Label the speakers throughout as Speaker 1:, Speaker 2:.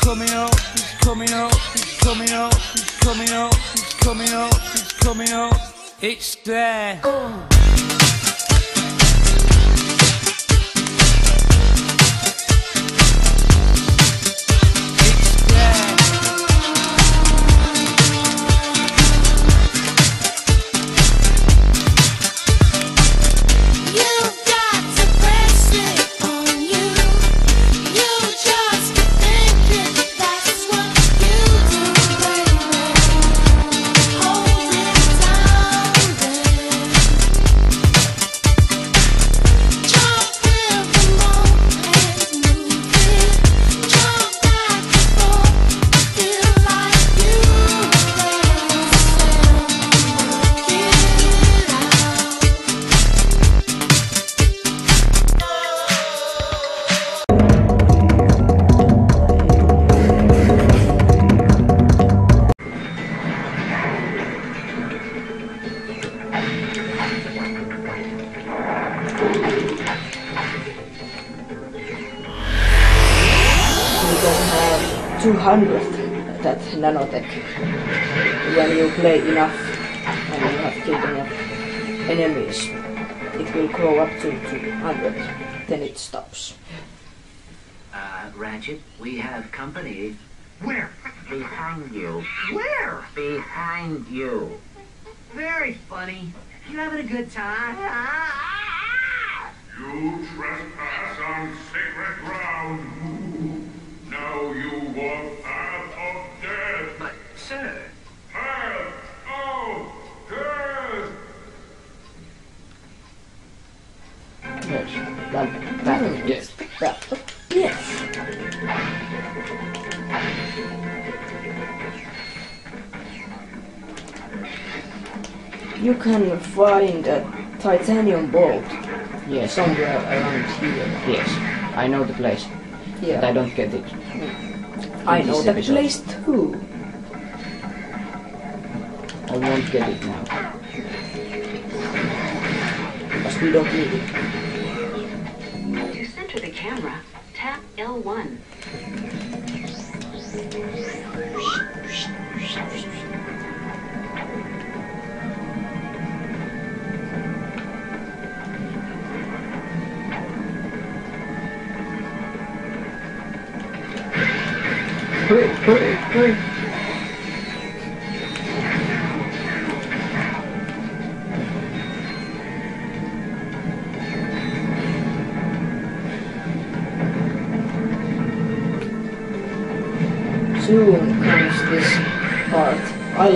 Speaker 1: coming up, he's coming up, he's coming up, he's coming up, he's coming up, he's coming up. It's there.
Speaker 2: You can have 200 that nanotech when you play enough and you have killed enough enemies. It will grow up to 200, then it stops.
Speaker 3: Ratchet, we have company.
Speaker 4: Where?
Speaker 3: Behind you.
Speaker 4: Where?
Speaker 3: Behind you.
Speaker 4: Very funny. You having a good time?
Speaker 5: You trespass on sacred ground. Now you walk path of death.
Speaker 3: But, sir.
Speaker 5: Path of death.
Speaker 2: Yes, that,
Speaker 3: Yes.
Speaker 2: yes. You can find a titanium bolt.
Speaker 6: Yes.
Speaker 2: Somewhere around here.
Speaker 6: Yes, I know the place,
Speaker 2: Yeah.
Speaker 6: but I don't get it.
Speaker 2: I
Speaker 6: in
Speaker 2: know
Speaker 6: this
Speaker 2: that
Speaker 6: episode.
Speaker 2: place too.
Speaker 6: I won't get it now.
Speaker 2: Because we don't need it.
Speaker 7: To center the camera, tap L1.
Speaker 6: Hurry, hurry, hurry!
Speaker 2: Soon comes this part. I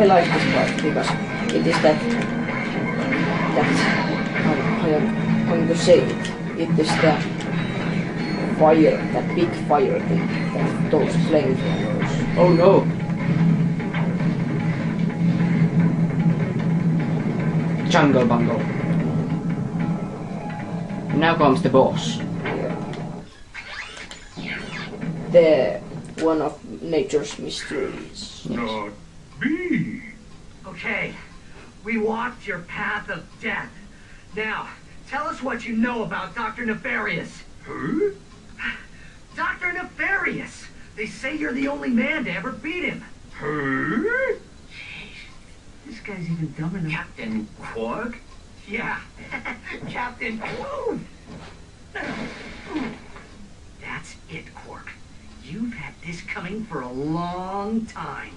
Speaker 2: like this part because it is that how I am going to say it. It is the fire, that big fire thing, that those flamethrowers.
Speaker 6: Oh no! Jungle Bungle. Now comes the boss.
Speaker 2: The one of nature's mysteries.
Speaker 5: Not me.
Speaker 4: Okay, we walked your path of death. Now, tell us what you know about Dr. Nefarious.
Speaker 5: Huh?
Speaker 4: Dr. Nefarious! They say you're the only man to ever beat him.
Speaker 5: Huh?
Speaker 4: This guy's even dumber than...
Speaker 3: Captain Quark?
Speaker 4: Yeah, Captain Quark. That's it, Quark. You've had this coming for a long time.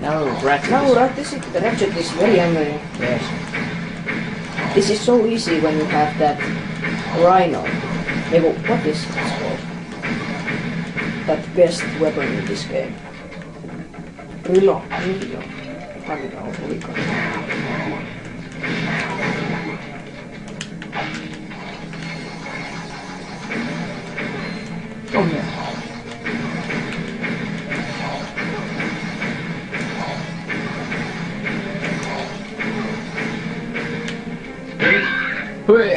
Speaker 6: Now Ratchet.
Speaker 2: Now Ratchet is very angry.
Speaker 6: Yes.
Speaker 2: This is so easy when you have that rhino. What is it called? That best weapon in this game. Rhino.
Speaker 6: Come here. Hurry!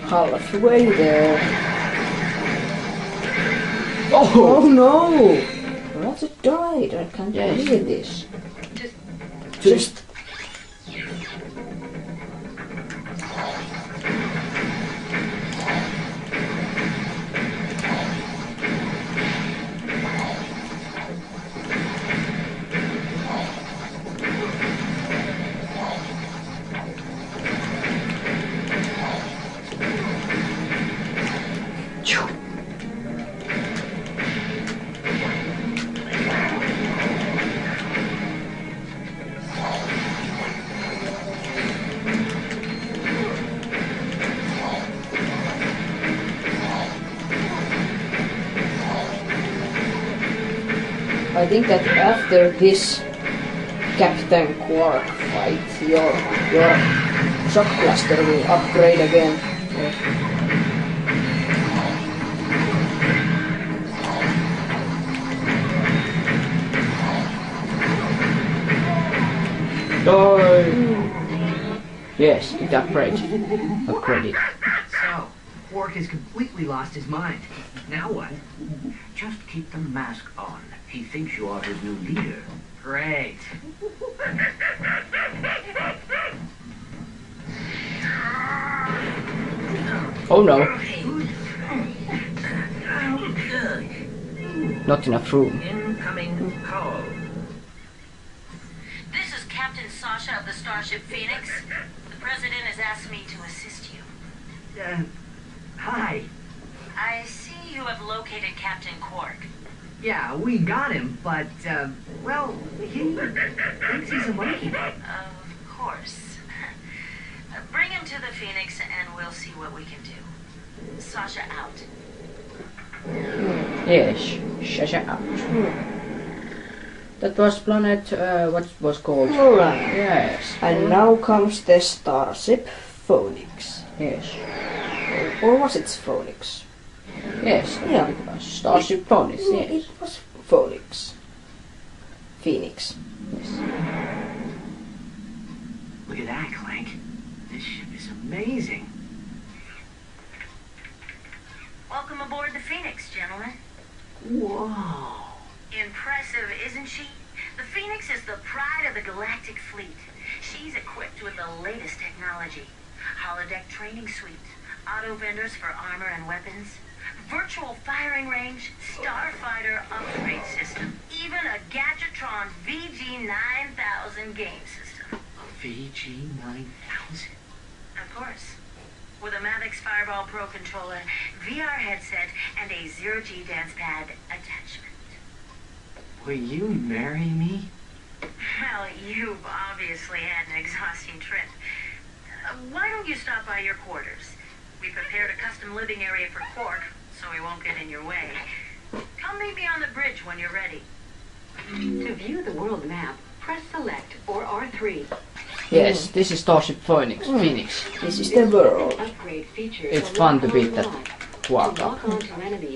Speaker 2: Halfway there.
Speaker 6: Oh!
Speaker 2: Oh no! Ratchet died. I can't
Speaker 6: Yes.
Speaker 2: believe this.
Speaker 7: Just
Speaker 2: Just I think that after this Captain Quark fight, your shock blaster will upgrade again.
Speaker 6: Yes, it upgraded.
Speaker 4: So, Quark has completely lost his mind. Now what?
Speaker 3: Just keep the mask on. He thinks you are his new leader.
Speaker 4: Great.
Speaker 6: Oh no. Not enough room.
Speaker 3: Incoming call.
Speaker 7: This is Captain Sasha of the Starship Phoenix. The President has asked me to assist you.
Speaker 4: Hi.
Speaker 7: I see you have located Captain Quark.
Speaker 4: Yeah, we got him, but, well, he thinks he's a monkey.
Speaker 7: Of course. Bring him to the Phoenix and we'll see what we can do. Sasha out.
Speaker 6: Yes, Shasha out. That was planet, what was called?
Speaker 2: Florana.
Speaker 6: Yes.
Speaker 2: And now comes the Starship Phoenix.
Speaker 6: Yes.
Speaker 2: Or was it Phoenix?
Speaker 6: Yes.
Speaker 2: Yeah.
Speaker 6: It was Starship Phoenix, yes.
Speaker 2: It was Phoenix. Phoenix.
Speaker 6: Yes.
Speaker 4: Look at that, Clank. This ship is amazing.
Speaker 7: Welcome aboard the Phoenix, gentlemen.
Speaker 4: Whoa.
Speaker 7: Impressive, isn't she? The Phoenix is the pride of the galactic fleet. She's equipped with the latest technology. Holodeck training suite, auto vendors for armor and weapons, virtual firing range, starfighter upgrade system, even a Gadgetron VG-9000 game system.
Speaker 4: VG-9000?
Speaker 7: Of course. With a Mavix Fireball Pro controller, VR headset, and a zero-G dance pad attachment.
Speaker 4: Will you marry me?
Speaker 7: Well, you've obviously had an exhausting trip. Why don't you stop by your quarters? We prepared a custom living area for Quark, so he won't get in your way. Come meet me on the bridge when you're ready.
Speaker 8: To view the world map, press select or R3.
Speaker 6: Yes, this is Starship Phoenix. Phoenix.
Speaker 2: This is the world.
Speaker 8: Upgrade features
Speaker 6: It's
Speaker 8: are
Speaker 6: fun to
Speaker 8: locked
Speaker 6: beat
Speaker 8: on
Speaker 6: that
Speaker 8: live.
Speaker 6: Quark
Speaker 8: To
Speaker 6: up.
Speaker 8: lock on to enemies.